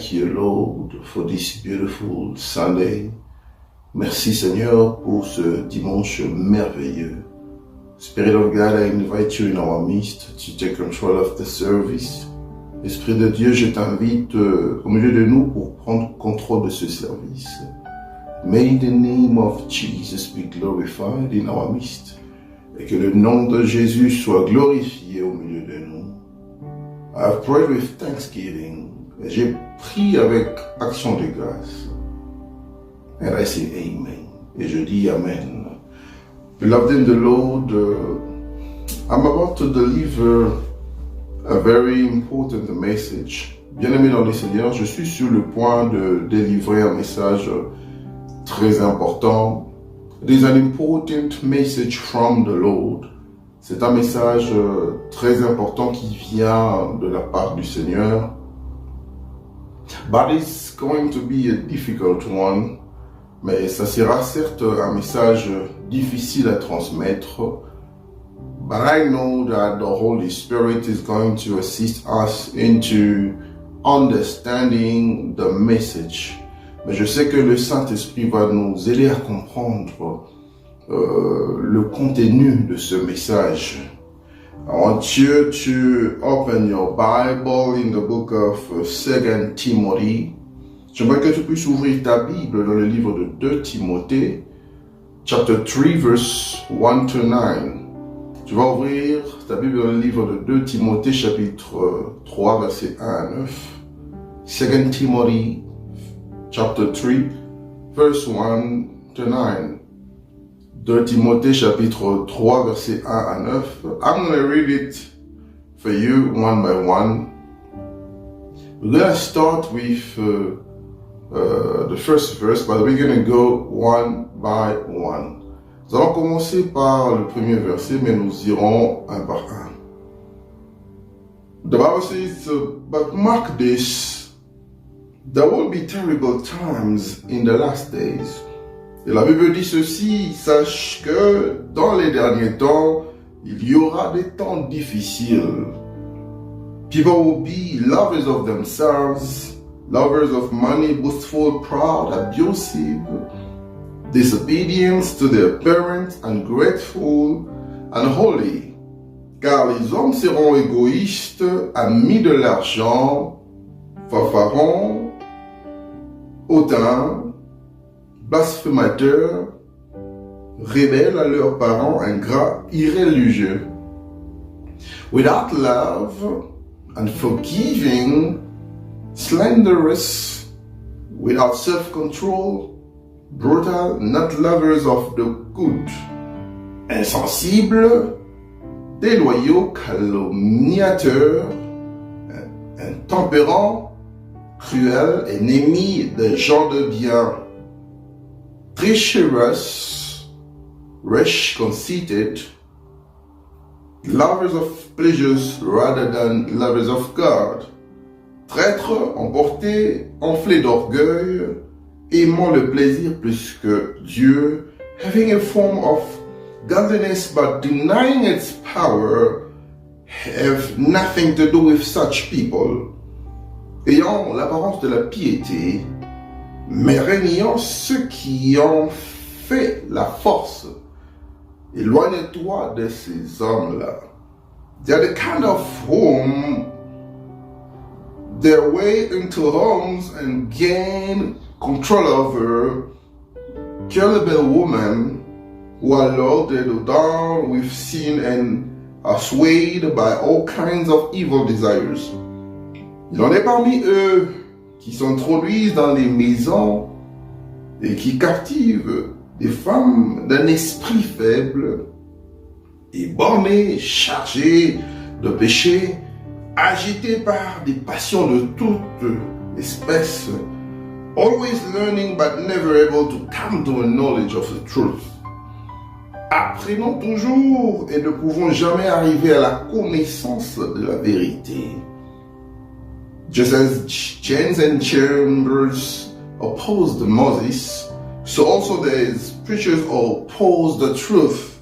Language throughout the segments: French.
thank you, Lord, for this beautiful Sunday. Merci, Seigneur, pour ce dimanche merveilleux. Spirit of God, I invite you in our midst to take control of the service. Esprit de Dieu, je t'invite au milieu de nous pour prendre contrôle de ce service. May the name of Jesus be glorified in our midst. Et que le nom de Jésus soit glorifié au milieu de nous. I have prayed with thanksgiving. J'ai prié avec action de grâce. And I say amen. Et je dis amen. Beloved in the Lord, I'm about to deliver a very important message. Bien-aimé dans le Seigneur, je suis sur le point de délivrer un message très important. It is an important message from the Lord. C'est un message très important qui vient de la part du Seigneur. But it's going to be a difficult one. Mais ça sera certes un message difficile à transmettre. But I know that the Holy Spirit is going to assist us into understanding the message. Mais je sais que le Saint-Esprit va nous aider à comprendre le contenu de ce message. I want you to open your Bible in the book of 2 Timothy. J'aimerais que tu puisses ouvrir ta Bible dans le livre de 2 Timothée, chapter 3, verse 1 to 9. Tu vas ouvrir ta Bible dans le livre de 2 Timothée, chapitre 3, verset 1 à 9. 2 Timothy, chapter 3, verse 1 to 9. 2 Timothée, chapitre 3, verset 1 à 9. I'm going to read it for you one by one. We're going to start with the first verse, but we're going to go one by one. Nous allons commencer par le premier verset, mais nous irons un par un. The Bible says, but mark this, there will be terrible times in the last days. Et la Bible dit ceci, sache que dans les derniers temps, il y aura des temps difficiles. People will be lovers of themselves, lovers of money, boastful, proud, abusive, disobedient to their parents, ungrateful, unholy. Car les hommes seront égoïstes, amis de l'argent, fanfarons, hautains, blasphémateurs, rebelles à leurs parents, ingrats, irréligieux. Without love, unforgiving, slanderous, without self-control, brutal, not lovers of the good, insensibles, déloyaux, calomniateurs, intempérants, cruels, ennemis des gens de bien, treacherous, rash, conceited, lovers of pleasures rather than lovers of God, traîtres, emportés, enflés d'orgueil, aimant le plaisir plus que Dieu, having a form of godliness but denying its power, have nothing to do with such people. Ayant l'apparence de la piété, mais régnant ceux qui ont fait la force. Éloigne-toi de ces hommes-là. They are the kind of whom their way into homes and gain control over gullible women who are loaded down with sin and are swayed by all kinds of evil desires. Il en est parmi eux qui s'introduisent dans les maisons et qui captivent des femmes d'un esprit faible et bornées, chargées de péché, agitées par des passions de toute espèce, always learning but never able to come to a knowledge of the truth. Apprenons toujours et ne pouvons jamais arriver à la connaissance de la vérité. Just as Jannes and Chambers opposed Moses, so also these preachers oppose the truth.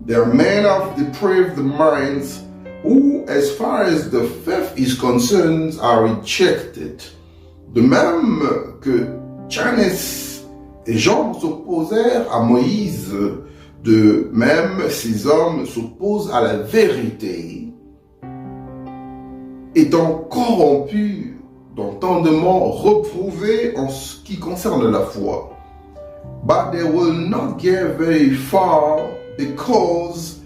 They are men of depraved minds who, as far as the faith is concerned, are rejected. De même que Janes et Jean s'opposèrent à Moïse, de même ces hommes s'opposent à la vérité, étant corrompus d'entendement, reprouvés en ce qui concerne la foi. But they will not get very far because,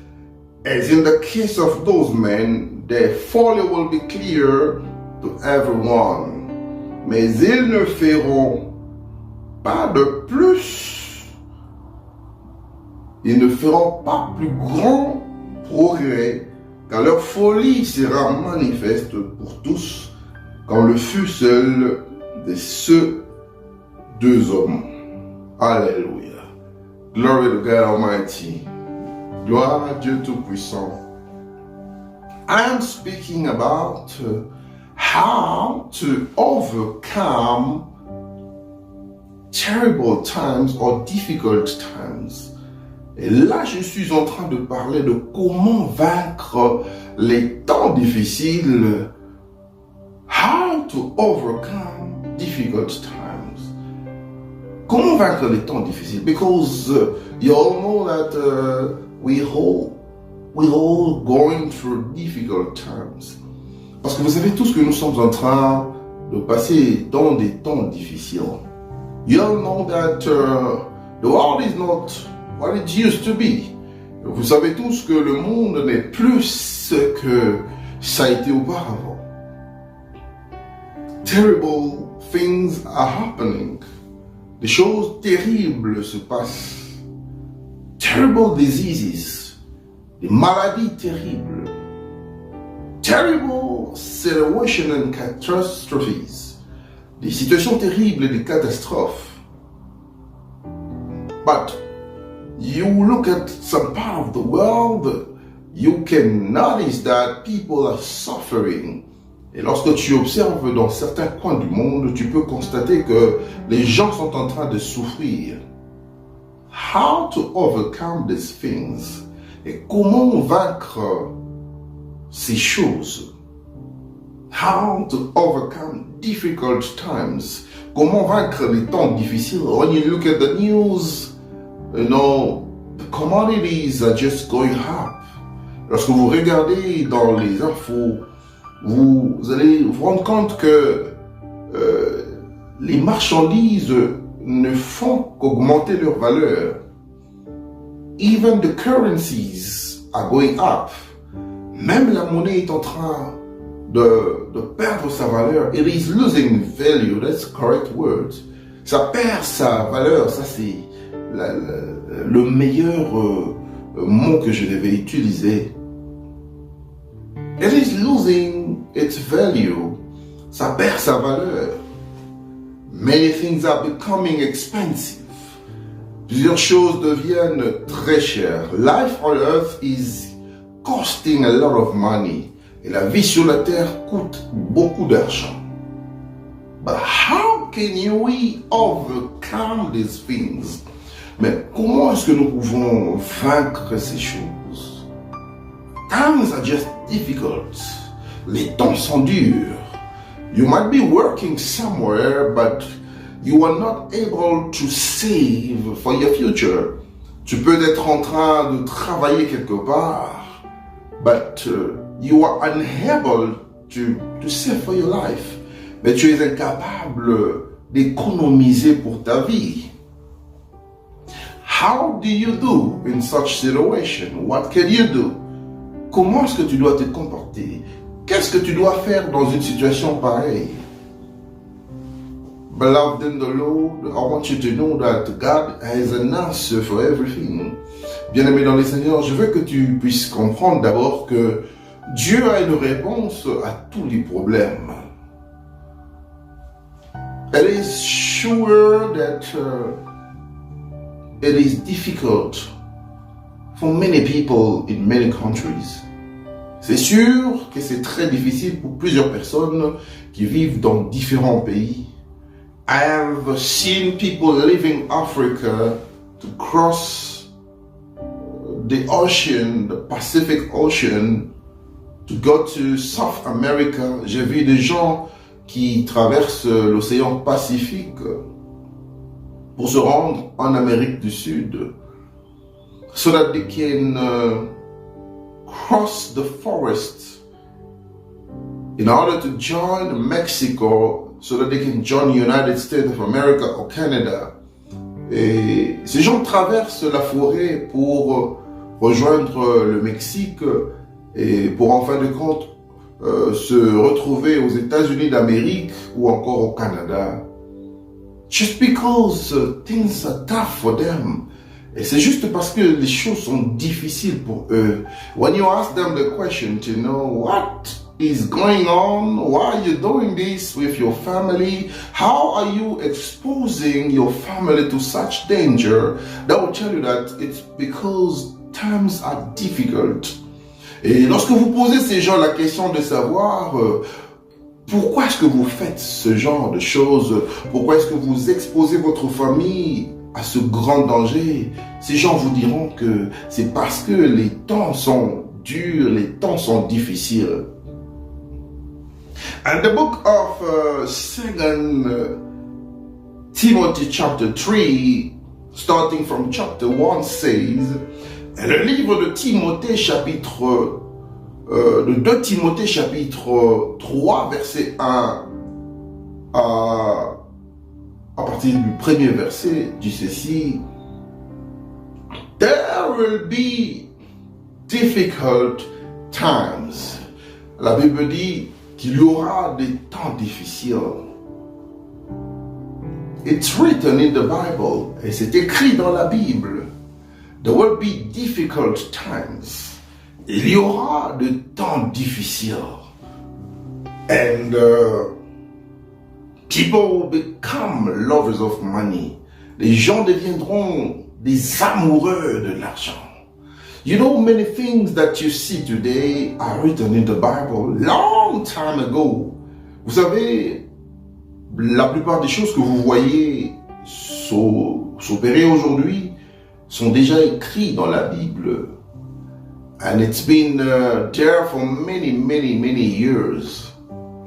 as in the case of those men, their folly will be clear to everyone. Mais ils ne feront pas de plus. Ils ne feront pas plus grand progrès, car leur folie sera manifeste pour tous, comme le fut seul de ces deux hommes. Alléluia. Glory to God Almighty. Gloire à Dieu Tout-Puissant. I am speaking about how to overcome terrible times or difficult times. Et là, je suis en train de parler de comment vaincre les temps difficiles. How to overcome difficult times. Comment vaincre les temps difficiles? Because you all know that we all going through difficult times. Parce que vous savez tous que nous sommes en train de passer dans des temps difficiles. You all know that the world is not what it used to be. Vous savez tous que le monde n'est plus ce que ça a été auparavant. Terrible things are happening. Des choses terribles se passent. Terrible diseases. Des maladies terribles. Terrible situations and catastrophes. Des situations terribles et des catastrophes. But you look at some part of the world, you can notice that people are suffering. Et lorsque tu observes dans certains coins du monde, tu peux constater que les gens sont en train de souffrir. How to overcome these things? Et comment vaincre ces choses? How to overcome difficult times? Comment vaincre les temps difficiles? When you look at the news, you know, the commodities are just going up. Lorsque vous regardez dans les infos, vous allez vous rendre compte que les marchandises ne font qu'augmenter leur valeur. Even the currencies are going up. Même la monnaie est en train de perdre sa valeur. It is losing value, that's the correct word. Ça perd sa valeur, ça c'est le meilleur mot que je devais utiliser. It is losing its value. Ça perd sa valeur. Many things are becoming expensive. Plusieurs choses deviennent très chères. Life on earth is costing a lot of money. Et la vie sur la terre coûte beaucoup d'argent. But how can we overcome these things? Mais comment est-ce que nous pouvons vaincre ces choses? Times are just difficult. Les temps sont durs. You might be working somewhere, but you are not able to save for your future. Tu peux être en train de travailler quelque part, but you are unable to save for your life. Mais tu es incapable d'économiser pour ta vie. How do you do in such situation? What can you do? Comment est-ce que tu dois te comporter? Qu'est-ce que tu dois faire dans une situation pareille? Beloved in the Lord, I want you to know that God has an answer for everything. Bien-aimé dans le Seigneur, je veux que tu puisses comprendre d'abord que Dieu a une réponse à tous les problèmes. It is sure that it is difficult for many people in many countries. C'est sûr que c'est très difficile pour plusieurs personnes qui vivent dans différents pays. I have seen people leaving Africa to cross the ocean, the Pacific Ocean, to go to South America. J'ai vu des gens qui traversent l'océan Pacifique pour se rendre en Amérique du Sud, so that they can cross the forest in order to join Mexico, so that they can join the United States of America or Canada. Et ces gens traversent la forêt pour rejoindre le Mexique et pour en fin de compte se retrouver aux États-Unis d'Amérique ou encore au Canada. Just because things are tough for them. Et c'est juste parce que les choses sont difficiles pour eux. When you ask them the question to know what is going on, why are you doing this with your family, how are you exposing your family to such danger, they will tell you that it's because times are difficult. Et lorsque vous posez ces gens la question de savoir pourquoi est-ce que vous faites ce genre de choses, pourquoi est-ce que vous exposez votre famille à ce grand danger, ces gens vous diront que c'est parce que les temps sont durs, les temps sont difficiles. And the book of 2 Timothy chapter 3, starting from chapter 1 says, et le livre de Timothée chapitre de 2 Timothée chapitre 3 verset 1 à partir du premier verset dit ceci: There will be difficult times. La Bible dit qu'il y aura des temps difficiles. It's written in the Bible, et c'est écrit dans la Bible. There will be difficult times. Il y aura des temps difficiles. And people will become lovers of money. Les gens deviendront des amoureux de l'argent. You know, many things that you see today are written in the Bible long time ago. Vous savez, la plupart des choses que vous voyez s'opérer aujourd'hui sont déjà écrites dans la Bible. And it's been there for many years.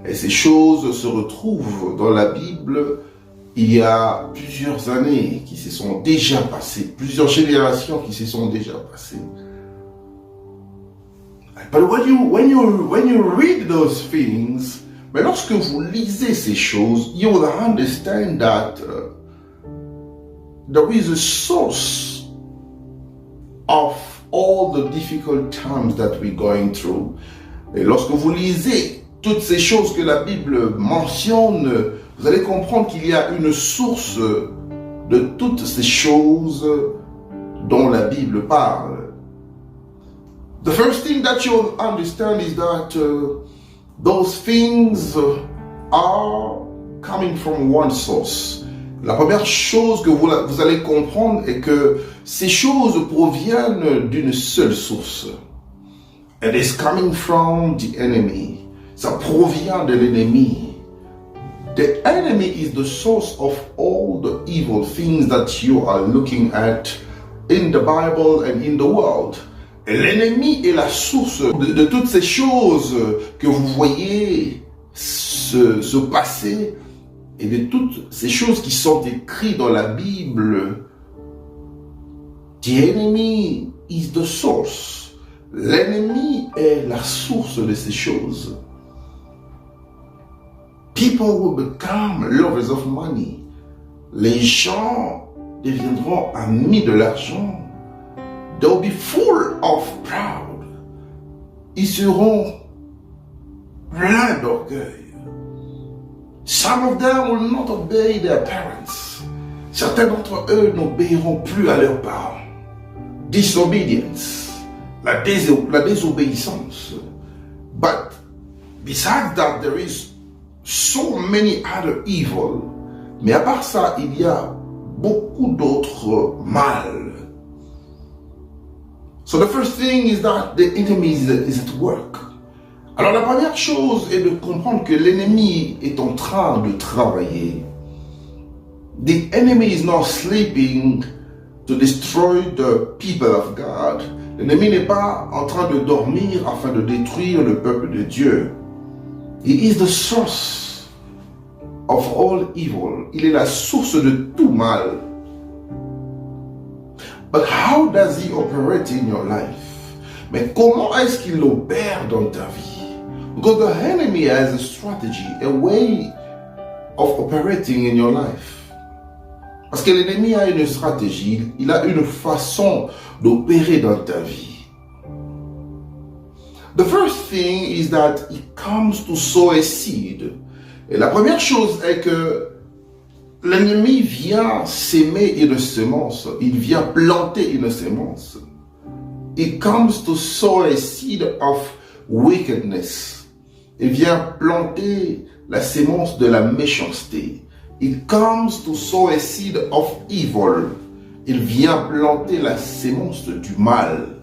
Et ces choses se retrouvent dans la Bible il y a plusieurs années qui se sont déjà passées, plusieurs générations qui se sont déjà passées. But when you read those things, mais lorsque vous lisez ces choses, you will understand that there is a source of all the difficult times that we're going through. Et lorsque vous lisez toutes ces choses que la Bible mentionne, vous allez comprendre qu'il y a une source de toutes ces choses dont la Bible parle. The first thing that you'll understand is that those things are coming from one source. La première chose que vous allez comprendre est que ces choses proviennent d'une seule source. It is coming from the enemy. Ça provient de l'ennemi. The enemy is the source of all the evil things that you are looking at in the Bible and in the world. Et l'ennemi est la source de toutes ces choses que vous voyez se passer et de toutes ces choses qui sont écrites dans la Bible. The enemy is the source. L'ennemi est la source de ces choses. People will become lovers of money. Les gens deviendront amis de l'argent. They'll be full of pride. Ils seront pleins d'orgueil. Some of them will not obey their parents. Certains d'entre eux n'obéiront plus à leurs parents. Disobedience, la désobéissance. But besides that, there is so many other evil. Mais à part ça, il y a beaucoup d'autres mal. So the first thing is that the enemy is at work. Alors la première chose est de comprendre que l'ennemi est en train de travailler. The enemy is not sleeping to destroy the people of God. L'ennemi n'est pas en train de dormir afin de détruire le peuple de Dieu. He is the source. of all evil. Il est la source de tout mal. But how does he operate in your life? Mais comment est-ce qu'il opère dans ta vie? Because the enemy has a strategy, a way of operating in your life. Parce que l'ennemi a une stratégie, il a une façon d'opérer dans ta vie. The first thing is that he comes to sow a seed. Et la première chose est que l'ennemi vient s'aimer une semence. Il vient planter une semence. He comes to sow a seed of wickedness. Il vient planter la semence de la méchanceté. It comes to sow a seed of evil. Il vient planter la semence du mal.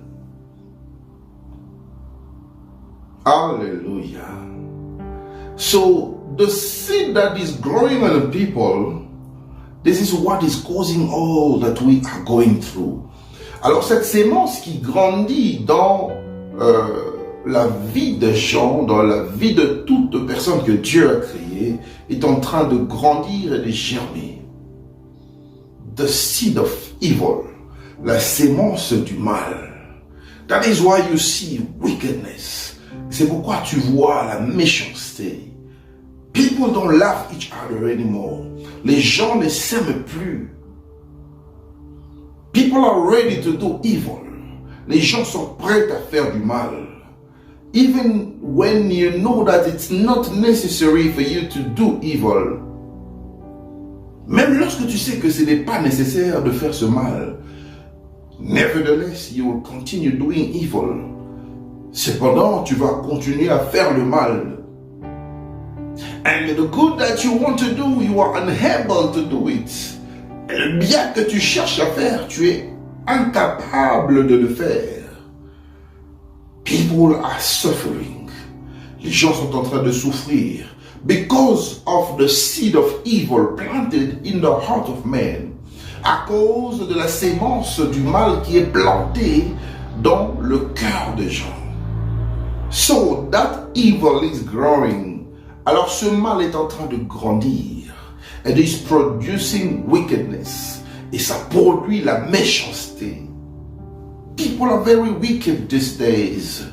Hallelujah. So the seed that is growing in the people, this is what is causing all that we are going through. Alors cette sémence qui grandit dans la vie des gens, dans la vie de toute personne que Dieu a créée, est en train de grandir et de germer. The seed of evil, la sémence du mal. That is why you see wickedness. C'est pourquoi tu vois la méchanceté. People don't love each other anymore. Les gens ne s'aiment plus. People are ready to do evil. Les gens sont prêts à faire du mal. Even when you know that it's not necessary for you to do evil. Même lorsque tu sais que ce n'est pas nécessaire de faire ce mal. Nevertheless, you will continue doing evil. Cependant, tu vas continuer à faire le mal. And the good that you want to do, you are unable to do it. Et le bien que tu cherches à faire, tu es incapable de le faire. People are suffering. Les gens sont en train de souffrir. Because of the seed of evil planted in the heart of man. À cause de la sémence du mal qui est plantée dans le cœur des gens. So that evil is growing. Alors ce mal est en train de grandir. And is producing wickedness. Et ça produit la méchanceté. People are very wicked these days.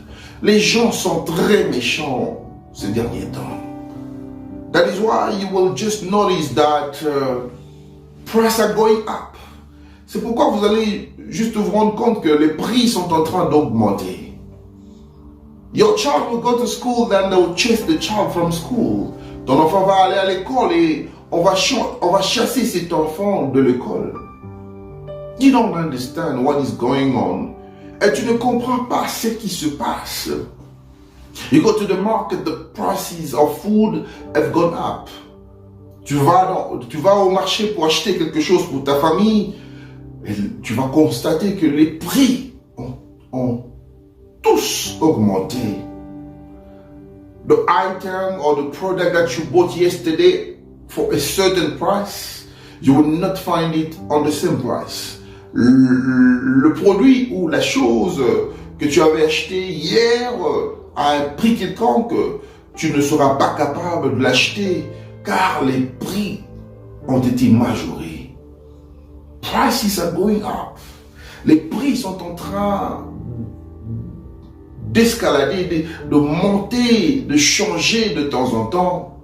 Les gens sont très méchants ces derniers temps. That is why you will just notice that prices are going up. C'est pourquoi vous allez juste vous rendre compte que les prix sont en train d'augmenter. Your child will go to school, then they will chase the child from school. Ton enfant va aller à l'école et on va chasser cet enfant de l'école. You don't understand what is going on. Et tu ne comprends pas ce qui se passe. You go to the market, the prices of food have gone up. Tu vas au marché pour acheter quelque chose pour ta famille et tu vas constater que les prix ont tous augmenté. The item or the product that you bought yesterday for a certain price, you will not find it on the same price. Le produit ou la chose que tu avais acheté hier à un prix quelconque, tu ne seras pas capable de l'acheter car les prix ont été majorés. Prices are going up. Les prix sont en train d'escalader, de monter, de changer de temps en temps.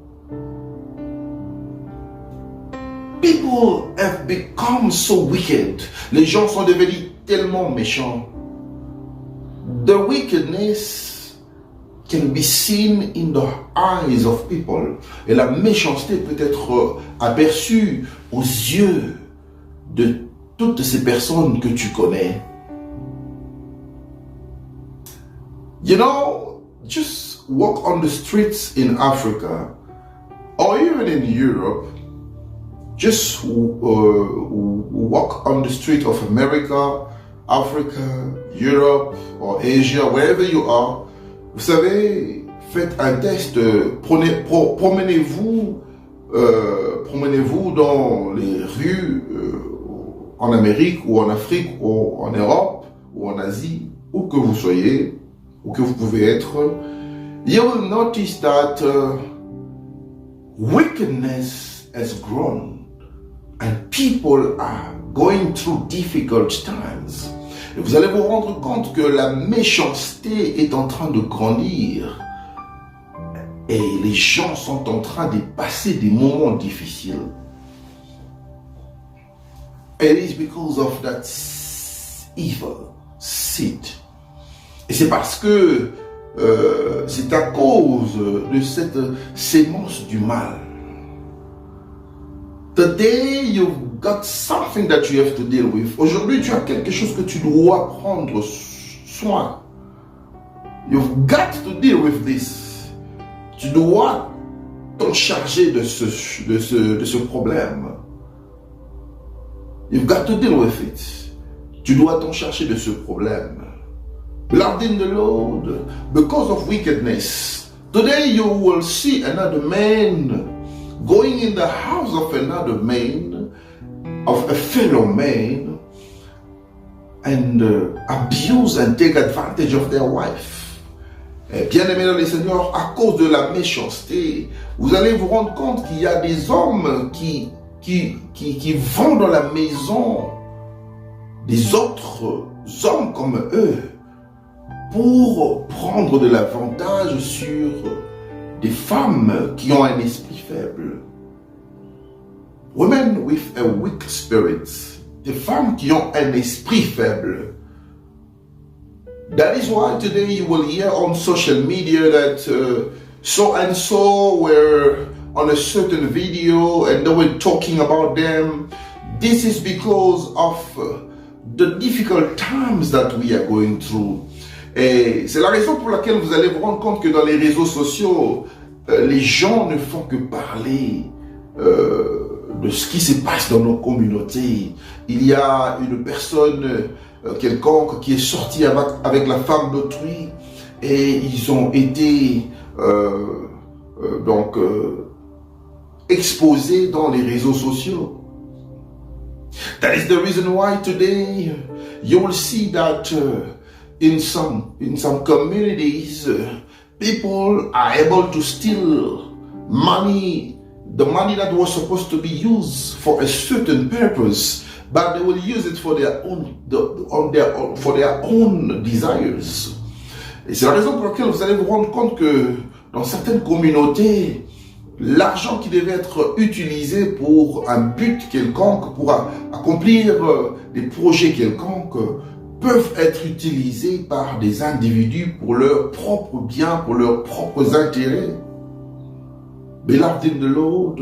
People have become so wicked. Les gens sont devenus tellement méchants. The wickedness can be seen in the eyes of people. Et la méchanceté peut être aperçue aux yeux de toutes ces personnes que tu connais. You know, just walk on the streets in Africa or even in Europe. Just walk on the street of America, Africa, Europe or Asia, wherever you are. Vous savez, faites un test, promenez-vous dans les rues en Amérique ou en Afrique ou en Europe ou en Asie, où que vous soyez, où que vous pouvez être. You will notice that wickedness has grown and people are going through difficult times, et vous allez vous rendre compte que la méchanceté est en train de grandir et les gens sont en train de passer des moments difficiles. It is because of that evil seed. Et c'est parce que c'est à cause de cette sémence du mal. Today you've got something that you have to deal with. Aujourd'hui, tu as quelque chose que tu dois prendre soin. You've got to deal with this. Tu dois t'en charger de ce problème. You've got to deal with it. Tu dois t'en charger de ce problème. Beloved in the Lord, because of wickedness, today you will see another man going in the house of another man, of a fellow man, and abuse and take advantage of their wife. Bien-aimés dans le Seigneur, à cause de la méchanceté, vous allez vous rendre compte qu'il y a des hommes qui vont dans la maison des autres hommes comme eux pour prendre de l'avantage sur des femmes qui ont un esprit faible. Women with a weak spirit, des femmes qui ont un esprit faible. That is why today you will hear on social media that so and so were on a certain video and they were talking about them. This is because of the difficult times that we are going through. Et c'est la raison pour laquelle vous allez vous rendre compte que dans les réseaux sociaux, les gens ne font que parler de ce qui se passe dans nos communautés. Il y a une personne quelconque qui est sortie avec la femme d'autrui et ils ont été exposés dans les réseaux sociaux. That is the reason why today you will see that in some communities people are able to steal money, the money that was supposed to be used for a certain purpose, but they will use it for their own desires. Et c'est la raison pour laquelle vous allez vous rendre compte que dans certaines communautés, l'argent qui devait être utilisé pour un but quelconque, pour accomplir des projets quelconques, peuvent être utilisés par des individus pour leurs propres biens, pour leurs propres intérêts. Beloved in the Lord,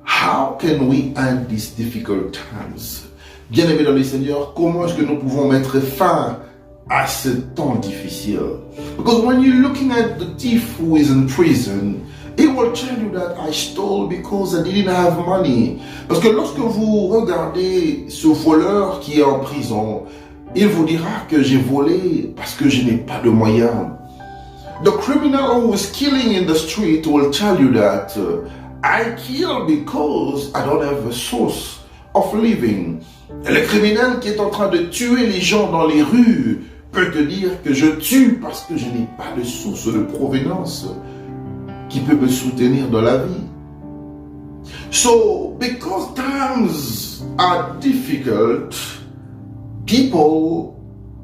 how can we end these difficult times? Bien-aimés dans le Seigneur, comment est-ce que nous pouvons mettre fin à ce temps difficile? Because when you're looking at the thief who is in prison, he will tell you that I stole because I didn't have money. Parce que lorsque vous regardez ce voleur qui est en prison, il vous dira que j'ai volé parce que je n'ai pas de moyens. The criminal who is killing in the street will tell you that I kill because I don't have a source of living. Et le criminel qui est en train de tuer les gens dans les rues peut te dire que je tue parce que je n'ai pas de source de provenance qui peut me soutenir dans la vie. So, because times are difficult, people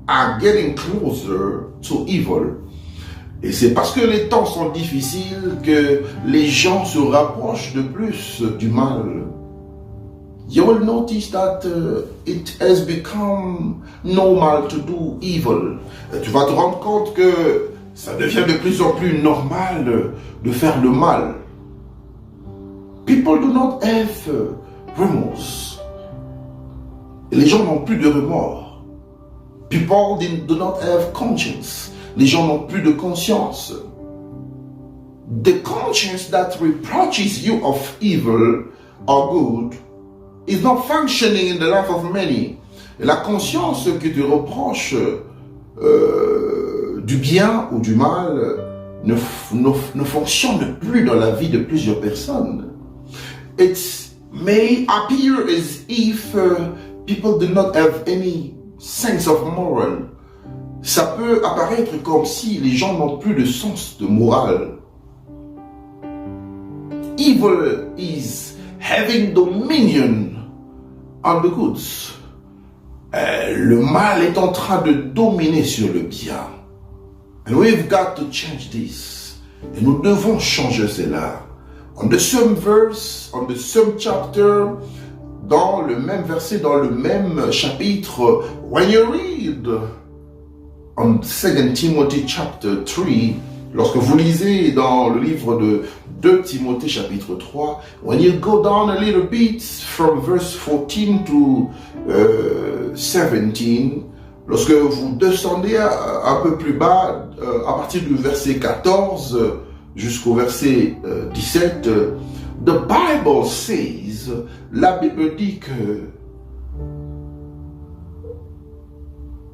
are getting closer to evil. Et c'est parce que les temps sont difficiles que les gens se rapprochent de plus du mal. You will notice that it has become normal to do evil. Tu vas te rendre compte que ça devient de plus en plus normal de faire le mal. People do not have remorse. Et les gens n'ont plus de remords. People do not have conscience. Les gens n'ont plus de conscience. The conscience that reproaches you of evil or good is not functioning in the life of many. Et la conscience que tu reproches du bien ou du mal ne fonctionne plus dans la vie de plusieurs personnes. It may appear as if people do not have any sense of moral. Ça peut apparaître comme si les gens n'ont plus de sens de morale. Evil is having dominion on the goods. Le mal est en train de dominer sur le bien. And we've got to change this. Et nous devons changer cela. On the same verse, on the same chapter, dans le même verset, dans le même chapitre, when you read on 2 Timothy chapter 3, lorsque vous lisez dans le livre de 2 Timothée chapitre 3, when you go down a little bit from verse 14 to 17, lorsque vous descendez un peu plus bas, à partir du verset 14 jusqu'au verset 17, the Bible says, la Bible dit que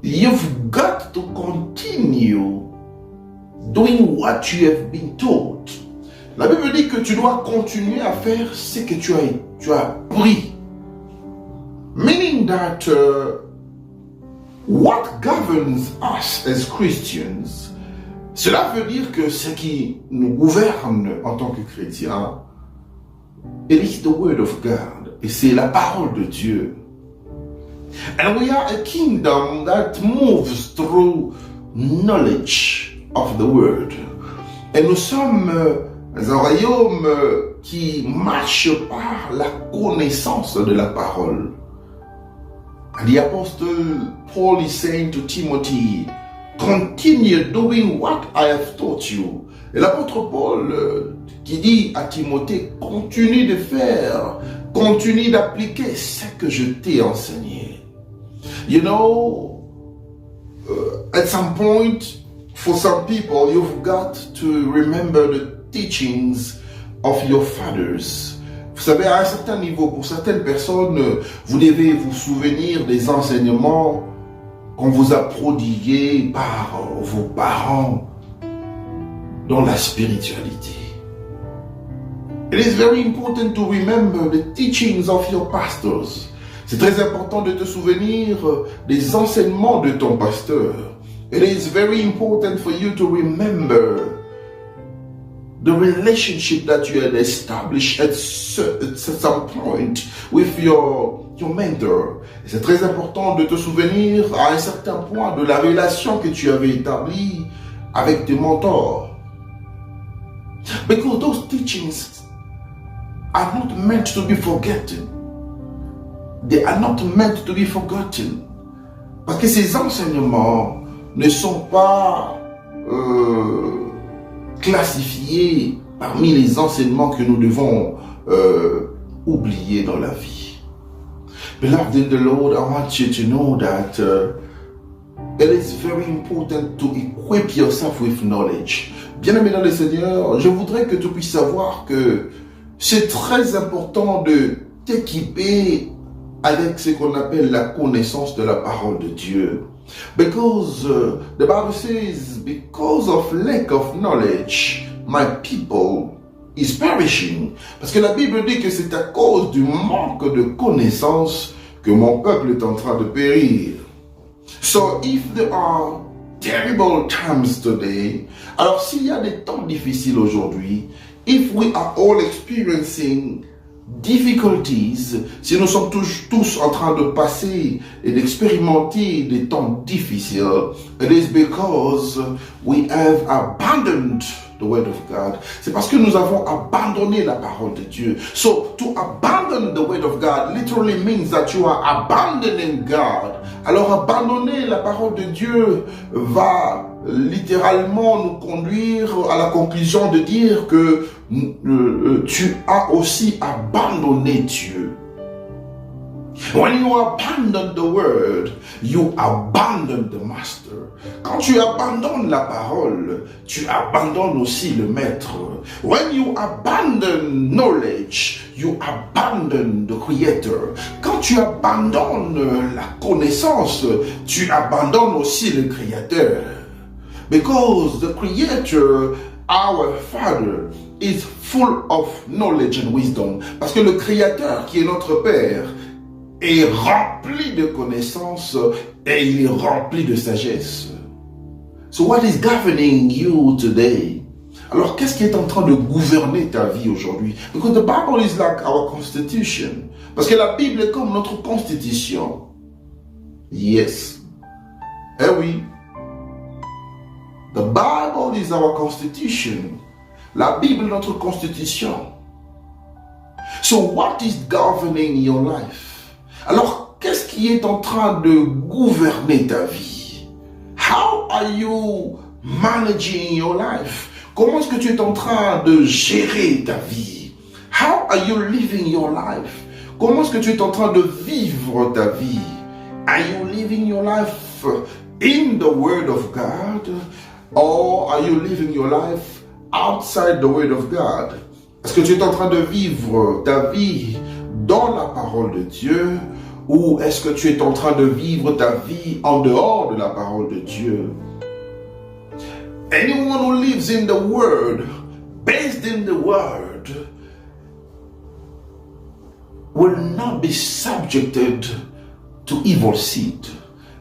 you've got to continue doing what you have been taught. La Bible dit que tu dois continuer à faire ce que tu as appris. Meaning that what governs us as Christians, cela veut dire que ce qui nous gouverne en tant que chrétiens, it is the word of God. Et c'est la parole de Dieu. And we are a kingdom that moves through knowledge of the word. Et nous sommes un royaume qui marche par la connaissance de la parole. And the apostle Paul is saying to Timothy, continue doing what I have taught you. Et l'apôtre Paul qui dit à Timothée, continue de faire, continue d'appliquer ce que je t'ai enseigné. You know, at some point, for some people, you've got to remember the teachings of your fathers. Vous savez, à un certain niveau, pour certaines personnes, vous devez vous souvenir des enseignements qu'on vous a prodigués par vos parents dans la spiritualité. It is very important to remember the teachings of your pastors. C'est très important de te souvenir des enseignements de ton pasteur. It is very important for you to remember the relationship that you had established at some point with your mentor. C'est très important de te souvenir à un certain point de la relation que tu avais établie avec tes mentors. Because those teachings are not meant to be forgotten. They are not meant to be forgotten. Parce que ces enseignements ne sont pas classifiés parmi les enseignements que nous devons oublier dans la vie. Beloved in the Lord, I want you to know that it is very important to equip yourself with knowledge. Bien-aimé dans le Seigneur, je voudrais que tu puisses savoir que c'est très important de t'équiper avec ce qu'on appelle la connaissance de la parole de Dieu. Because the Bible says, because of lack of knowledge, my people is perishing. Parce que la Bible dit que c'est à cause du manque de connaissance que mon peuple est en train de périr. So if there are terrible times today, alors s'il y a des temps difficiles aujourd'hui, if we are all experiencing difficulties, si nous sommes tous en train de passer et d'expérimenter des temps difficiles, it is because we have abandoned the word of God. C'est parce que nous avons abandonné la parole de Dieu. So to abandon the word of God literally means that you are abandoning God. Alors abandonner la parole de Dieu va littéralement nous conduire à la conclusion de dire que tu as aussi abandonné Dieu. When you abandon the word, you abandon the master. Quand tu abandonnes la parole, tu abandonnes aussi le maître. When you abandon knowledge, you abandon the creator. Quand tu abandonnes la connaissance, tu abandonnes aussi le créateur. Because the creator, our father, is full of knowledge and wisdom. Parce que le créateur qui est notre père est rempli de connaissances et il est rempli de sagesse. So what is governing you today? Alors, qu'est-ce qui est en train de gouverner ta vie aujourd'hui? Because the Bible is like our constitution. Parce que la Bible est comme notre constitution. Yes. Eh oui. The Bible is our constitution. La Bible est notre constitution. So what is governing your life? Alors, qu'est-ce qui est en train de gouverner ta vie? How are you managing your life? Comment est-ce que tu es en train de gérer ta vie? How are you living your life? Comment est-ce que tu es en train de vivre ta vie? Are you living your life in the Word of God? Or are you living your life outside the Word of God? Est-ce que tu es en train de vivre ta vie dans la parole de Dieu? Ou est-ce que tu es en train de vivre ta vie en dehors de la parole de Dieu? Anyone who lives in the Word, based in the Word, will not be subjected to evil seed.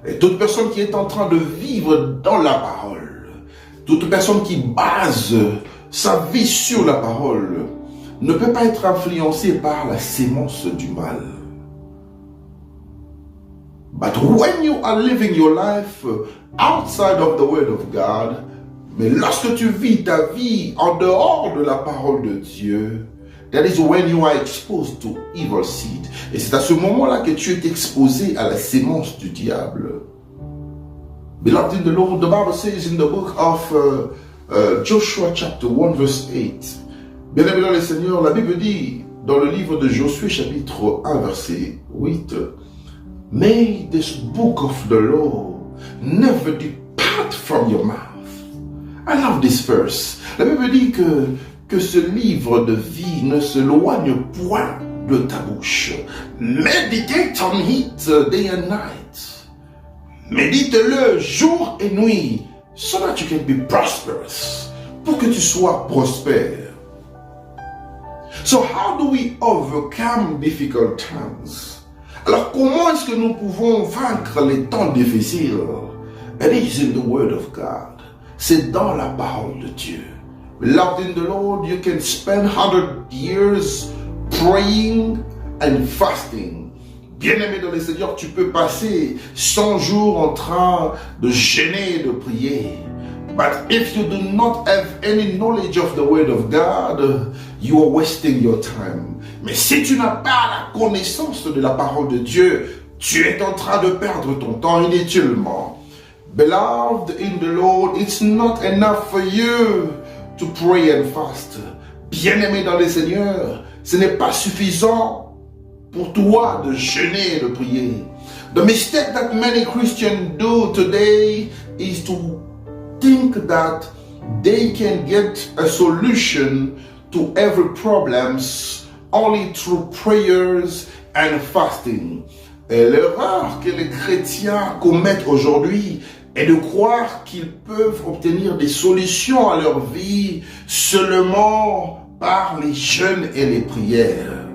Et toute personne qui est en train de vivre dans la parole, toute personne qui base sa vie sur la parole, ne peut pas être influencée par la sémence du mal. But when you are living your life outside of the Word of God, mais lorsque tu vis ta vie en dehors de la parole de Dieu, that is when you are exposed to evil seed. Et c'est à ce moment-là que tu es exposé à la sémence du diable. Beloved in the Lord, the Bible says in the book of Joshua chapter 1 verse 8. Bien-aimé dans le Seigneur, la Bible dit dans le livre de Josué chapitre 1 verset 8. May this book of the law never depart from your mouth. I love this verse. La Bible dit que ce livre de vie ne s'éloigne point de ta bouche. Meditate on it day and night. Médite-le jour et nuit, so that you can be prosperous. Pour que tu sois prospère. So how do we overcome difficult times? Alors comment est-ce que nous pouvons vaincre les temps difficiles? It is in the Word of God. C'est dans la parole de Dieu. Beloved in the Lord, you can spend 100 years praying and fasting. Bien-aimé dans le Seigneur, tu peux passer 100 jours en train de jeûner et de prier. But if you do not have any knowledge of the Word of God, you are wasting your time. Mais si tu n'as pas la connaissance de la parole de Dieu, tu es en train de perdre ton temps inutilement. Beloved in the Lord, it's not enough for you to pray and fast. Bien-aimé dans le Seigneur, ce n'est pas suffisant pour toi de jeûner et de prier. The mistake that many Christians do today is to think that they can get a solution to every problems only through prayers and fasting. Et l'erreur que les chrétiens commettent aujourd'hui est de croire qu'ils peuvent obtenir des solutions à leur vie seulement par les jeûnes et les prières.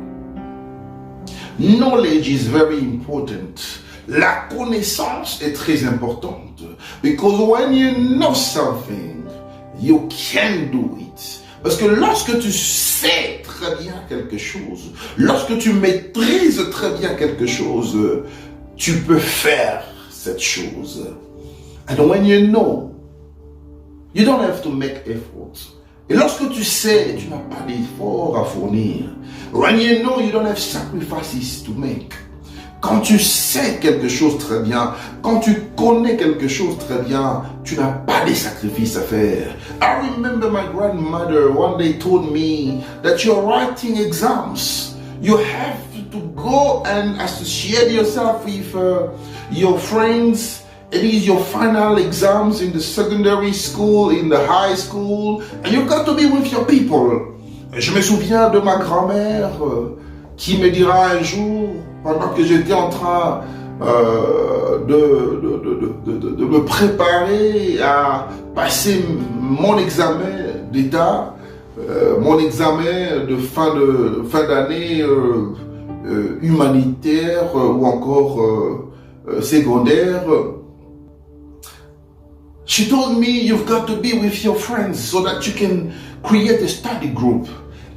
Knowledge is very important. La connaissance est très importante. Because when you know something, you can do it. Parce que lorsque tu sais très bien quelque chose, lorsque tu maîtrises très bien quelque chose, tu peux faire cette chose. And when you know, you don't have to make effort. Et lorsque tu sais, tu n'as pas d'effort à fournir. When you know, you don't have sacrifices to make. Quand tu sais quelque chose très bien, quand tu connais quelque chose très bien, tu n'as pas de sacrifices à faire. I remember my grandmother one day told me that you're writing exams. You have to go and associate yourself with your friends. It is your final exams in the secondary school, in the high school, and you've got to be with your people. Je me souviens de ma grand-mère qui me dira un jour, pendant que j'étais en train de me préparer à passer mon examen d'État, mon examen de fin d'année humanitaire ou encore secondaire. She told me, you've got to be with your friends so that you can create a study group.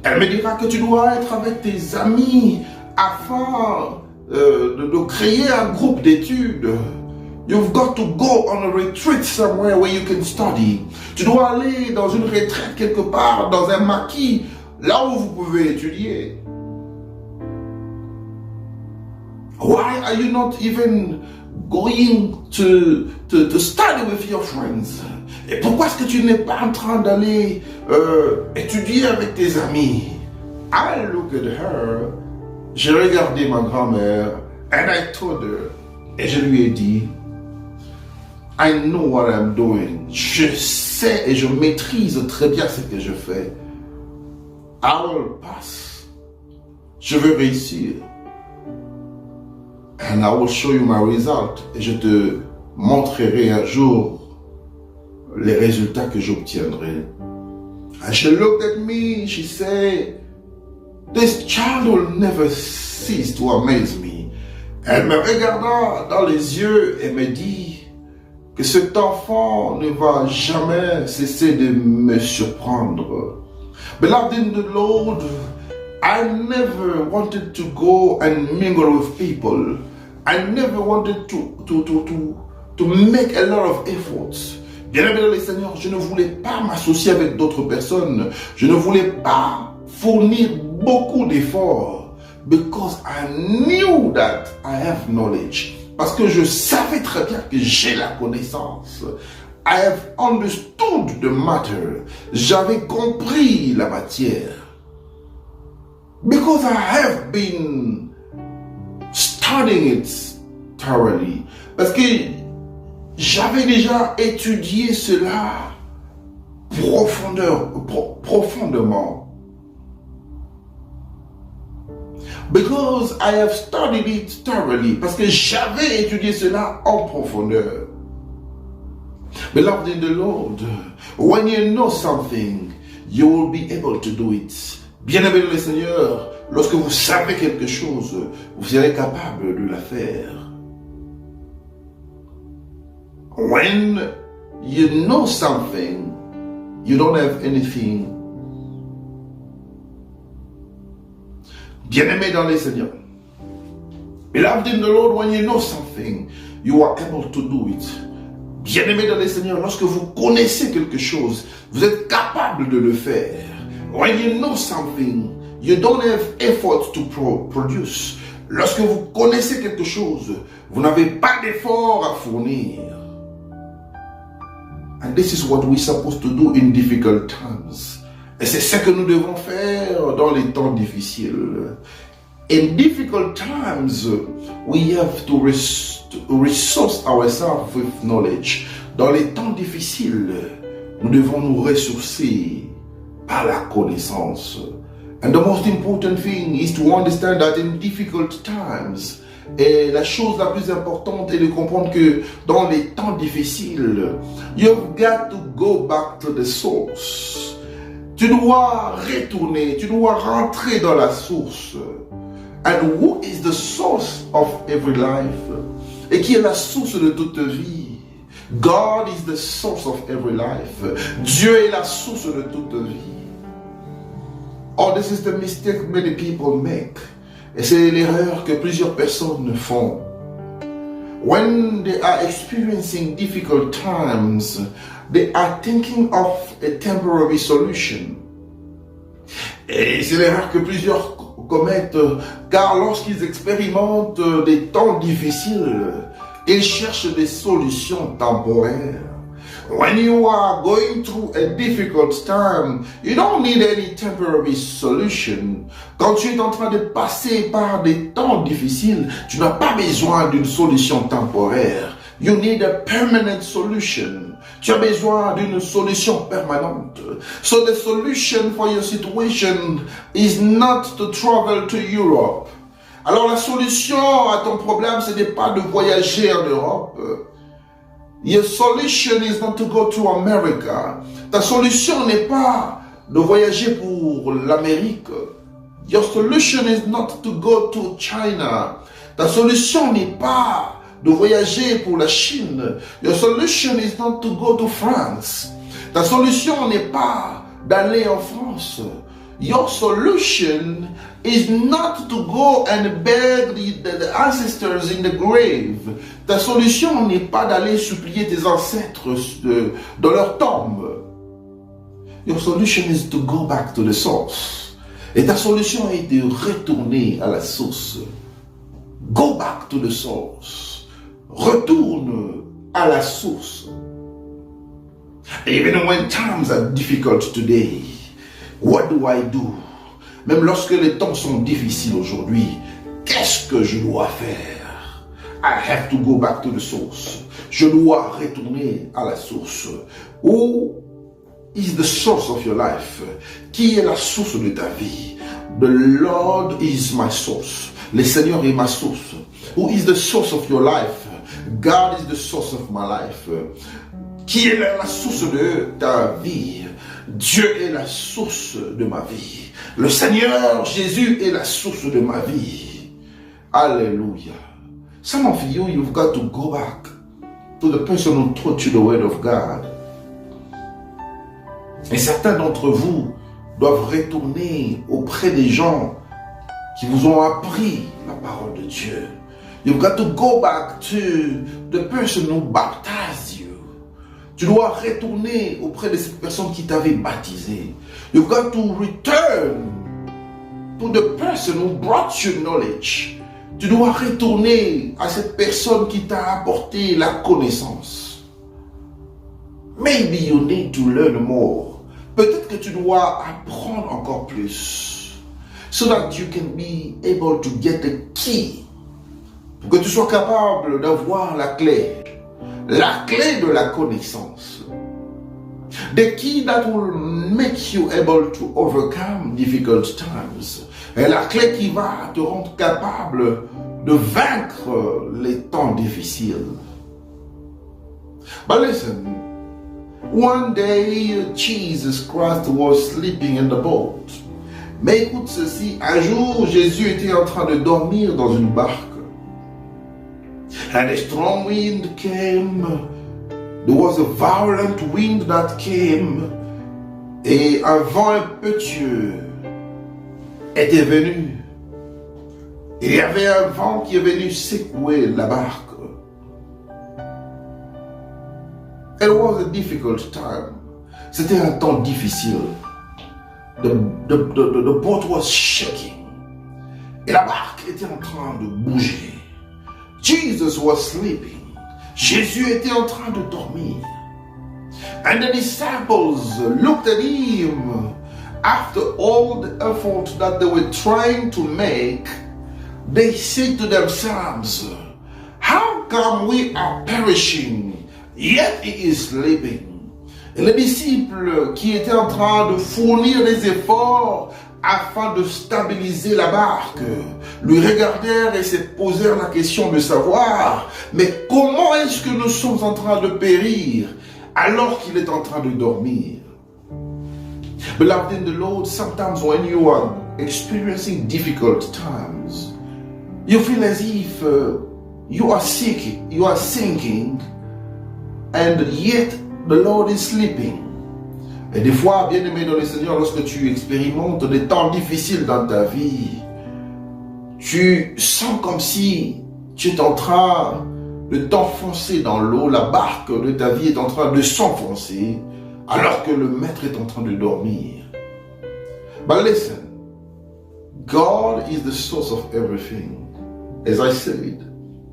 Elle me dira que tu dois être avec tes amis afin de créer un groupe d'études. You've got to go on a retreat somewhere where you can study. Tu dois aller dans une retraite quelque part, dans un maquis, là où vous pouvez étudier. Why are you not even going to study with your friends? Et pourquoi est-ce que tu n'es pas en train d'aller étudier avec tes amis? I look at her, j'ai regardé ma grand-mère, and I told her, et je lui ai dit, I know what I'm doing. Je sais et je maîtrise très bien ce que je fais. I will pass. Je vais réussir. And I will show you my result. Et je te montrerai un jour les résultats que j'obtiendrai. And she looked at me, she said, this child will never cease to amaze me. Elle me regarda dans les yeux et me dit que cet enfant ne va jamais cesser de me surprendre. Beloved in the Lord, I never wanted to go and mingle with people. I never wanted to make a lot of efforts. Bien-aimé dans le Seigneur, je ne voulais pas m'associer avec d'autres personnes. Je ne voulais pas fournir beaucoup d'efforts. Because I knew that I have knowledge. Parce que je savais très bien que j'ai la connaissance. I have understood the matter. J'avais compris la matière. Because I have been studying it thoroughly. Parce que j'avais déjà étudié cela profondément. Because I have studied it thoroughly. Parce que j'avais étudié cela en profondeur. Beloved in the Lord, when you know something, you will be able to do it. Bien-aimé dans le Seigneur, lorsque vous savez quelque chose, vous serez capable de la faire. When you know something, you don't have anything. Bien-aimé dans le Seigneur. Beloved in the Lord, when you know something, you are able to do it. Bien-aimé dans le Seigneur, lorsque vous connaissez quelque chose, vous êtes capable de le faire. When you know something, you don't have effort to produce. Lorsque vous connaissez quelque chose, vous n'avez pas d'effort à fournir. And this is what we're supposed to do in difficult times. Et c'est ce que nous devons faire dans les temps difficiles. In difficult times, we have to resource ourselves with knowledge. Dans les temps difficiles, nous devons nous ressourcer par la connaissance. And the most important thing is to understand that in difficult times, et la chose la plus importante est de comprendre que dans les temps difficiles, you've got to go back to the source. Tu dois retourner, tu dois rentrer dans la source. And who is the source of every life? Et qui est la source de toute vie? God is the source of every life. Dieu est la source de toute vie. Oh, this is the mistake many people make. Et c'est l'erreur que plusieurs personnes font. When they are experiencing difficult times, they are thinking of a temporary solution. Et c'est l'erreur que plusieurs commettent, car lorsqu'ils expérimentent des temps difficiles, ils cherchent des solutions temporaires. When you are going through a difficult time, you don't need any temporary solution. Quand tu es en train de passer par des temps difficiles, tu n'as pas besoin d'une solution temporaire. You need a permanent solution. Tu as besoin d'une solution permanente. So the solution for your situation is not to travel to Europe. Alors la solution à ton problème, ce n'est pas de voyager en Europe. Your solution is not to go to America. Ta solution n'est pas de voyager pour l'Amérique. Your solution is not to go to China. Ta solution n'est pas de voyager pour la Chine. Your solution is not to go to France. Ta solution n'est pas d'aller en France. Your solution is not to go and beg the ancestors in the grave. Ta solution n'est pas d'aller supplier tes ancêtres dans leur tombe. Your solution is to go back to the source. Et ta solution est de retourner à la source. Go back to the source. Retourne à la source. Even when times are difficult today, what do I do? Même lorsque les temps sont difficiles aujourd'hui, qu'est-ce que je dois faire? I have to go back to the source. Je dois retourner à la source. Who is the source of your life? Qui est la source de ta vie? The Lord is my source. Le Seigneur est ma source. Who is the source of your life? God is the source of my life. Qui est la source de ta vie? Dieu est la source de ma vie. Le Seigneur Jésus est la source de ma vie. Alléluia. Some of you, you've got to go back to the person who taught you the word of God. Et certains d'entre vous doivent retourner auprès des gens qui vous ont appris la parole de Dieu. You've got to go back to the person who baptized you. Tu dois retourner auprès de cette personne qui t'avait baptisé. You've got to return to the person who brought you knowledge. Tu dois retourner à cette personne qui t'a apporté la connaissance. Maybe you need to learn more. Peut-être que tu dois apprendre encore plus. So that you can be able to get the key. Pour que tu sois capable d'avoir la clé. La clé de la connaissance. The key that will make you able to overcome difficult times. Et la clé qui va te rendre capable de vaincre les temps difficiles. But listen, one day Jesus Christ was sleeping in the boat. Mais écoute ceci, un jour Jésus était en train de dormir dans une barque. And a strong wind came. There was a violent wind that came. Et un vent impétueux était venu. Il y avait un vent qui est venu secouer la barque. It was a difficult time. C'était un temps difficile. The boat was shaking. Et la barque était en train de bouger. Jesus was sleeping. Jésus était en train de dormir. And the disciples looked at him. After all the effort that they were trying to make, they said to themselves, how come we are perishing, yet he is sleeping? Et les disciples qui étaient en train de fournir des efforts afin de stabiliser la barque, lui regardèrent et se posèrent la question de savoir, mais comment est-ce que nous sommes en train de périr alors qu'il est en train de dormir? Beloved in the Lord, sometimes when you are experiencing difficult times, you feel as if you are sick, you are sinking, and yet the Lord is sleeping. Et des fois, bien-aimé dans le Seigneur, lorsque tu expérimentes des temps difficiles dans ta vie, tu sens comme si tu es en train de t'enfoncer dans l'eau, la barque de ta vie est en train de s'enfoncer, alors que le maître est en train de dormir. But listen, God is the source of everything, as I said.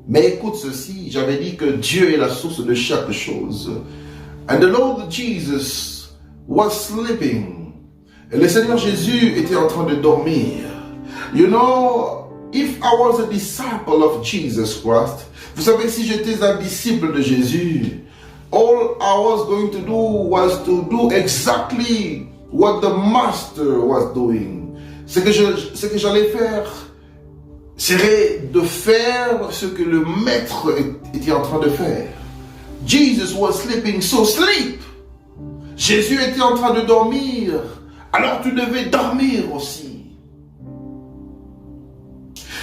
Mais écoute ceci, j'avais dit que Dieu est la source de chaque chose. And the Lord Jesus was sleeping. Et le Seigneur Jésus était en train de dormir. You know, if I was a disciple of Jesus Christ, vous savez, si j'étais un disciple de Jésus, all I was going to do was to do exactly what the Master was doing. Ce que j'allais faire serait de faire ce que le Maître était en train de faire. Jesus was sleeping, so sleep. Jésus était en train de dormir, alors tu devais dormir aussi.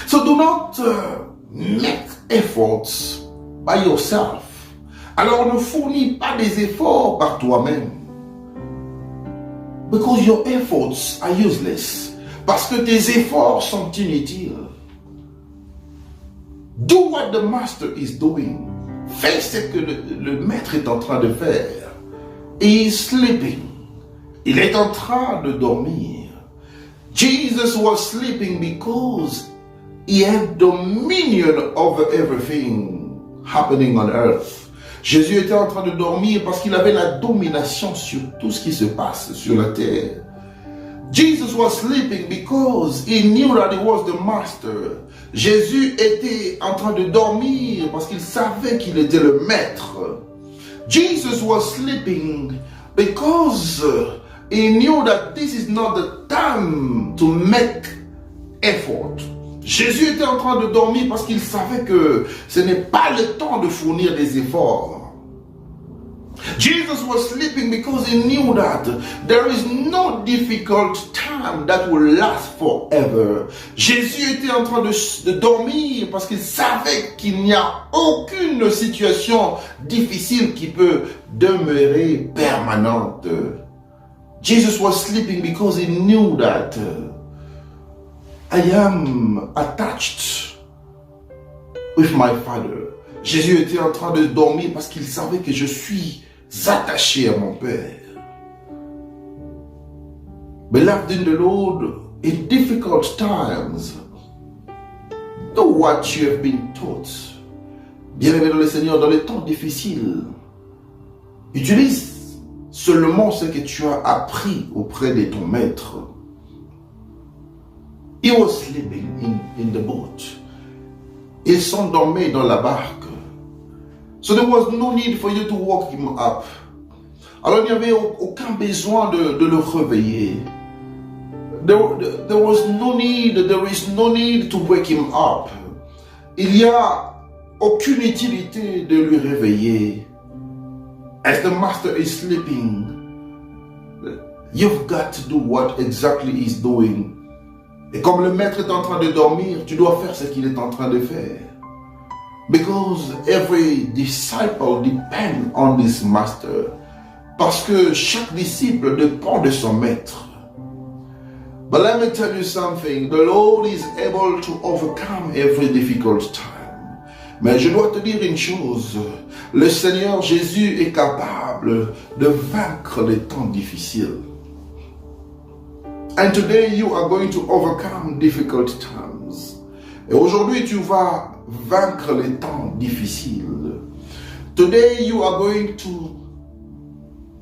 So do not make efforts by yourself. Alors ne fournis pas des efforts par toi-même. Because your efforts are useless. Parce que tes efforts sont inutiles. Do what the master is doing. Fais ce que le maître est en train de faire. He is sleeping. Il est en train de dormir. Jesus was sleeping because he had dominion over everything happening on earth. Jésus était en train de dormir parce qu'il avait la domination sur tout ce qui se passe sur la terre. Jesus was sleeping because he knew that he was the master. Jésus était en train de dormir parce qu'il savait qu'il était le maître. Jesus was sleeping because he knew that this is not the time to make effort. Jésus était en train de dormir parce qu'il savait que ce n'est pas le temps de fournir des efforts. Jesus was sleeping because he knew that there is no difficult time that will last forever. Jésus était en train de dormir parce qu'il savait qu'il n'y a aucune situation difficile qui peut demeurer permanente. Jesus was sleeping because he knew that I am attached with my Father. Jésus était en train de dormir parce qu'il savait que je suis attaché à mon Père. Beloved in the Lord, in difficult times, do what you have been taught. Bien-aimé dans le Seigneur, dans les temps difficiles, utilise seulement ce que tu as appris auprès de ton maître. He was sleeping in the boat. Il s'endormait dans la barque. So there was no need for you to wake him up. Alors il n'y avait aucun besoin de le réveiller. There was no need, there is no need to wake him up. Il n'y a aucune utilité de lui réveiller. As the master is sleeping, you've got to do what exactly he's doing. Et comme le maître est en train de dormir, tu dois faire ce qu'il est en train de faire. Because every disciple depends on this master. Parce que chaque disciple dépend de son maître. But let me tell you something. The Lord is able to overcome every difficult time. Mais je dois te dire une chose. Le Seigneur Jésus est capable de vaincre les temps difficiles. And today you are going to overcome difficult times. Et aujourd'hui tu vas vaincre les temps difficiles. Today you are going to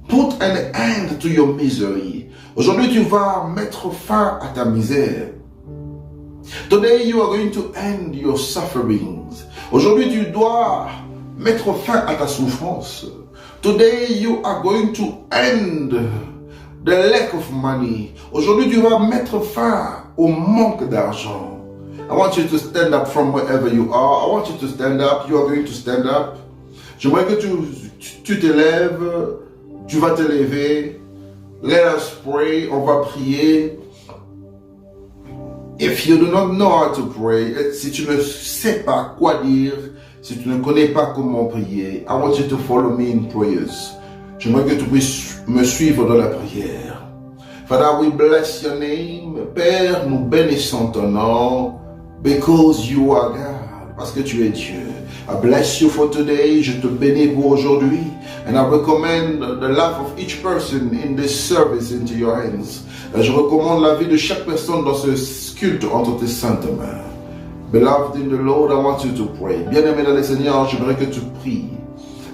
put an end to your misery. Aujourd'hui tu vas mettre fin à ta misère. Today you are going to end your sufferings. Aujourd'hui tu dois mettre fin à ta souffrance. Today you are going to end the lack of money. Aujourd'hui, tu vas mettre fin au manque d'argent. I want you to stand up from wherever you are. I want you to stand up. You are going to stand up. J'aimerais que tu te lèves. Tu vas te lever. Let us pray. On va prier. If you do not know how to pray, si tu ne sais pas quoi dire, si tu ne connais pas comment prier, I want you to follow me in prayers. J'aimerais que tu puisses me suivre dans la prière. Father, we bless your name. Père, nous bénissons ton nom. Because you are God. Parce que tu es Dieu. I bless you for today. Je te bénis pour aujourd'hui. And I recommend the life of each person in this service into your hands. Et je recommande la vie de chaque personne dans ce culte entre tes saintes mains. Beloved in the Lord, I want you to pray. Bien-aimé dans le Seigneur, j'aimerais que tu pries.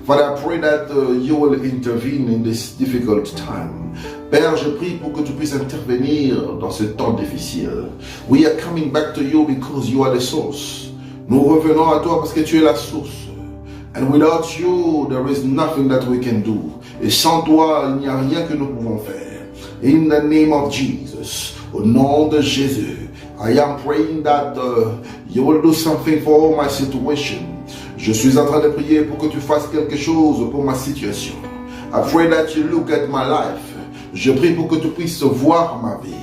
Father, I pray that you will intervene in this difficult time. Père, je prie pour que tu puisses intervenir dans ce temps difficile. We are coming back to you because you are the source. Nous revenons à toi parce que tu es la source. And without you, there is nothing that we can do. Et sans toi, il n'y a rien que nous pouvons faire. In the name of Jesus, au nom de Jésus, I am praying that you will do something for my situation. Je suis en train de prier pour que tu fasses quelque chose pour ma situation. I pray that you look at my life. Je prie pour que tu puisses voir ma vie.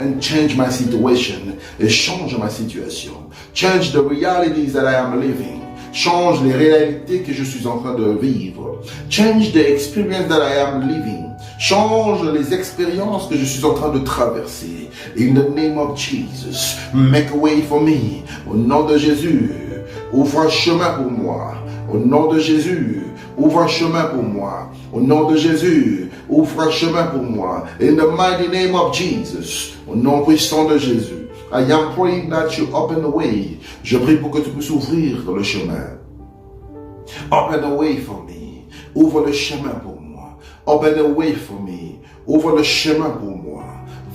And change my situation. Et change ma situation. Change the realities that I am living. Change les réalités que je suis en train de vivre. Change the experience that I am living. Change les expériences que je suis en train de traverser. In the name of Jesus, make a way for me. Au nom de Jésus, ouvre un chemin pour moi. Au nom de Jésus, ouvre un chemin pour moi. Au nom de Jésus, ouvre un chemin pour moi. In the mighty name of Jesus, au nom puissant de Jésus, I am praying that you open the way. Je prie pour que tu puisses ouvrir le chemin. Open the way for me. Ouvre le chemin pour moi. Open the way for me. Ouvre le chemin pour moi.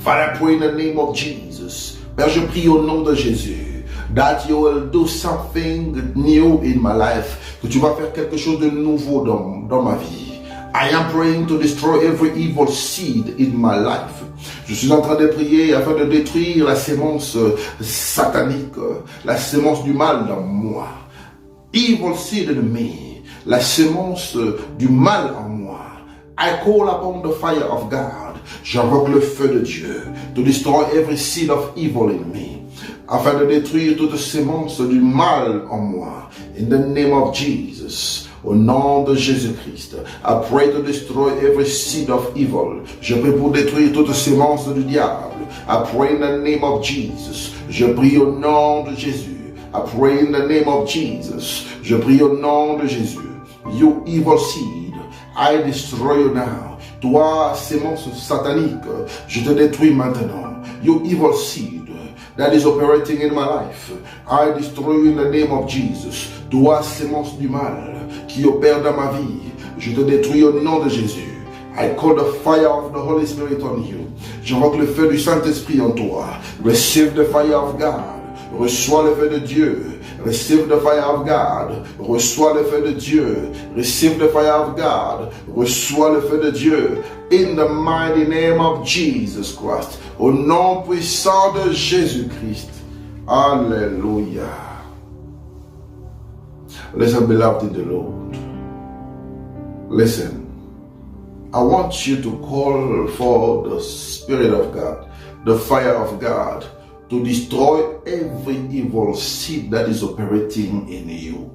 Father, I pray in the name of Jesus. Père, je prie au nom de Jésus. That you will do something new in my life. Que tu vas faire quelque chose de nouveau dans ma vie. I am praying to destroy every evil seed in my life. Je suis en train de prier afin de détruire la sémence satanique, la sémence du mal dans moi. Evil seed in me, la sémence du mal en moi. I call upon the fire of God. J'invoque le feu de Dieu to destroy every seed of evil in me. Afin de détruire toute sémence du mal en moi. In the name of Jesus. Au nom de Jésus-Christ, I pray to destroy every seed of evil. Je prie pour détruire toute sémence du diable. I pray in the name of Jesus. Je prie au nom de Jésus. I pray in the name of Jesus. Je prie au nom de Jésus. You evil seed, I destroy you now. Toi, sémence satanique, je te détruis maintenant. You evil seed that is operating in my life, I destroy you in the name of Jesus. Toi, sémence du mal qui opère dans ma vie, je te détruis au nom de Jésus. I call the fire of the Holy Spirit on you. J'invoque le feu du Saint-Esprit en toi. Receive the fire of God. Reçois le feu de Dieu. Receive the fire of God. Reçois le feu de Dieu. Receive the fire of God. Reçois le feu de Dieu. In the mighty name of Jesus Christ. Au nom puissant de Jésus-Christ. Alléluia. Listen, beloved in the Lord. Listen. I want you to call for the Spirit of God, the fire of God, to destroy every evil seed that is operating in you.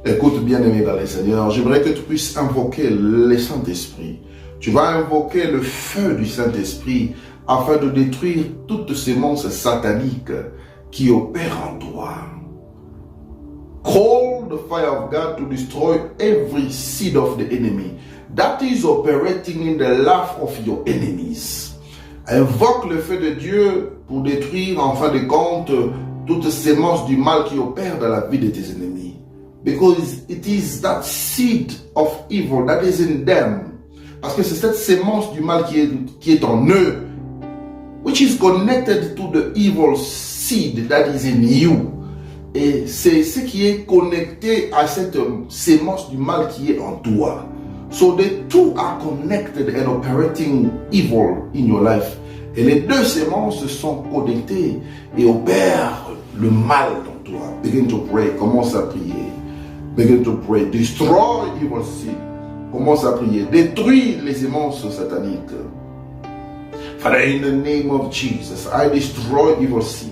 Écoute bien, aimé dans le Seigneur, j'aimerais que tu puisses invoquer le Saint-Esprit. Tu vas invoquer le feu du Saint-Esprit afin de détruire toutes ces monstres sataniques qui opèrent en toi. Call the fire of God to destroy every seed of the enemy that is operating in the life of your enemies. Invoque le feu de Dieu pour détruire en fin de compte toutes ces sémences du mal qui opèrent dans la vie de tes ennemis. Because it is that seed of evil that is in them. Parce que c'est cette sémence du mal qui est en eux, which is connected to the evil seed that is in you. Et c'est ce qui est connecté à cette sémence du mal qui est en toi. So the two are connected and operating evil in your life. Et les deux sémences sont connectées et opèrent le mal dans toi. Begin to pray. Commence à prier. Begin to pray. Destroy evil seed. Commence à prier. Détruis les sémences sataniques. Father, in the name of Jesus, I destroy evil seed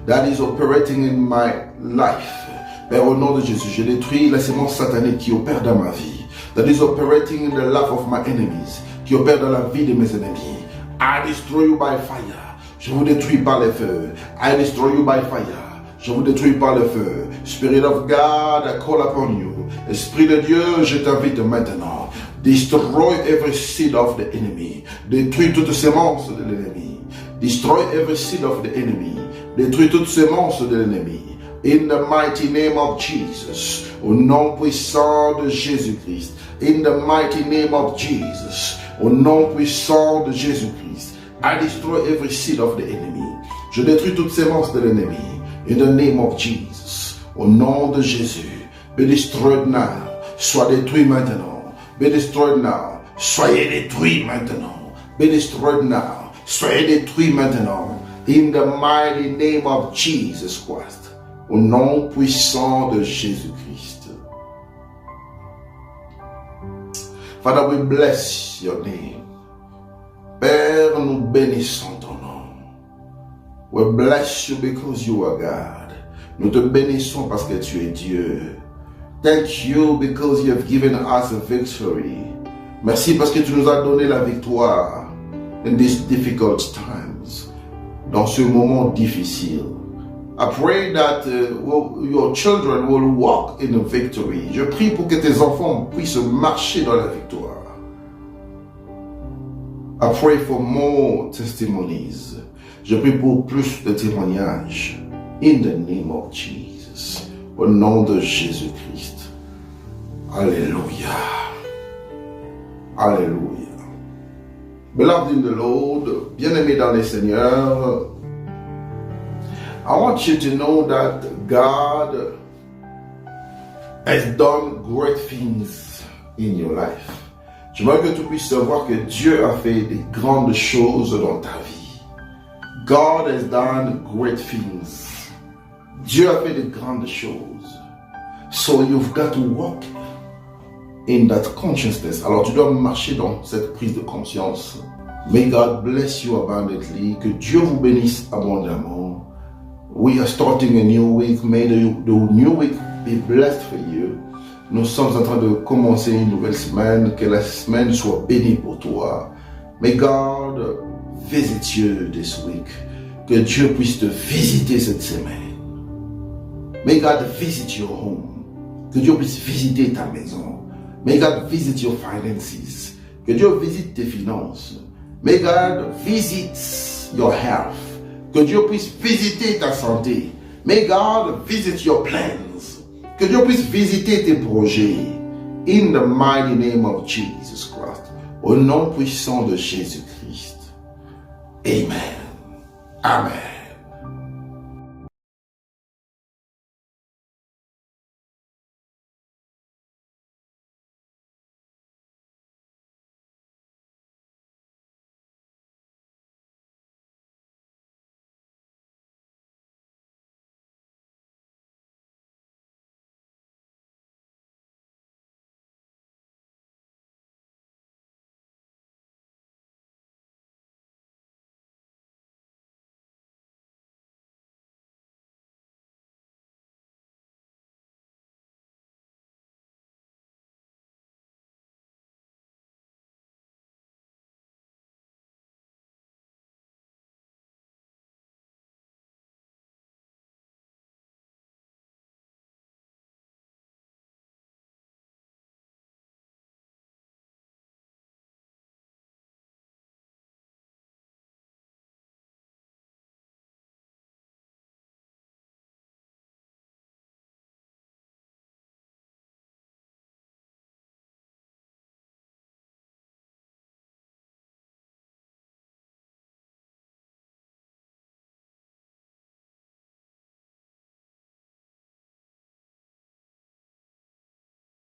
that is operating in my life. Père, au nom de Jésus, je détruis la sémence satanique qui opère dans ma vie. That is operating in the life of my enemies. Qui opère dans la vie de mes ennemis. I destroy you by fire. Je vous détruis par le feu. I destroy you by fire. Je vous détruis par le feu. Spirit of God, I call upon you. Esprit de Dieu, je t'invite maintenant. Destroy every seed of the enemy. Détruis toute sémence de l'ennemi. Destroy every seed of the enemy. Détruis toute sémence de l'ennemi. In the mighty name of Jesus. Au nom puissant de Jésus-Christ. In the mighty name of Jesus. Au nom puissant de Jésus-Christ. I destroy every seed of the enemy. Je détruis toute sémence de l'ennemi. In the name of Jesus. Au nom de Jésus. Be destroyed now. Sois détruit maintenant. Be destroyed now. Soyez détruits maintenant. Be destroyed now. Soyez détruits maintenant. In the mighty name of Jesus Christ. Au nom puissant de Jésus-Christ. Father, we bless your name. Père, nous bénissons ton nom. We bless you because you are God. Nous te bénissons parce que tu es Dieu. Thank you because you have given us a victory. Merci parce que tu nous as donné la victoire in these difficult times. Dans ce moment difficile. I pray that your children will walk in a victory. Je prie pour que tes enfants puissent marcher dans la victoire. I pray for more testimonies. Je prie pour plus de témoignages. In the name of Jesus. Au nom de Jésus-Christ. Alléluia. Alléluia. Beloved in the Lord, bien-aimés dans le Seigneur, I want you to know that God has done great things in your life. J'aimerais que tu puisses savoir que Dieu a fait des grandes choses dans ta vie. God has done great things. Dieu a fait de grandes choses. So you've got to walk in that consciousness. Alors tu dois marcher dans cette prise de conscience. May God bless you abundantly. Que Dieu vous bénisse abondamment. We are starting a new week. May the new week be blessed for you. Nous sommes en train de commencer une nouvelle semaine. Que la semaine soit bénie pour toi. May God visit you this week. Que Dieu puisse te visiter cette semaine. May God visit your home. Que Dieu puisse visiter ta maison. May God visit your finances. Que Dieu visite tes finances. May God visit your health. Que Dieu puisse visiter ta santé. May God visit your plans. Que Dieu puisse visiter tes projets. In the mighty name of Jesus Christ. Au nom puissant de Jésus-Christ. Amen. Amen.